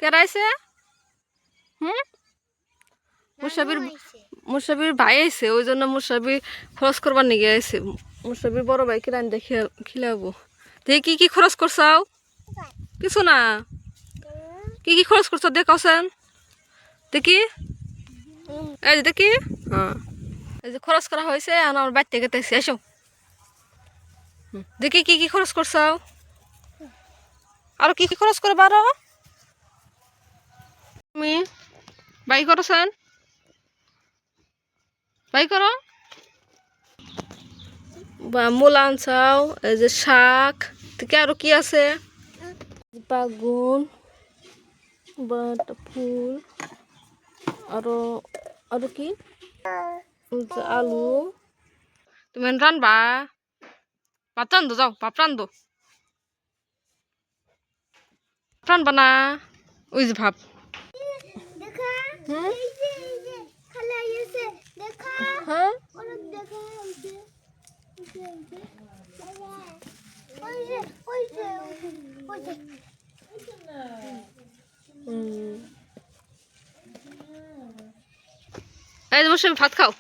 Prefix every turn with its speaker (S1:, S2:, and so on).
S1: কেরাইছে হুম মুসাবির ভাই আইছে ওই জন্য মুসাবি খরচ করবার নিয়ে আইছে মুসাবির বড় ভাই কিরান দেখে খিলাবো দেখি কি খরচ করছাও কিছু না কি খরচ করছো দেখাওছেন দেখি এই যে দেখি হ্যাঁ এই যে খরচ করা হয়েছে আমার বাড়িতে গেতেছি এসো দেখি কি খরচ করছাও আর কি খরচ করবো আরো তুমি বাই করছেন বাই করো বা মূলা আনছাও এই যে শাক থেকে আরো কি আছে বাগুন বাট ফুল আরো আরো কি আলু তুমি রানবা ভাত রান্ধো যাও ভাত রান্ধো রানবা না ওই যে ভাব হ্যাঁ এই যে বসে ভাত খাও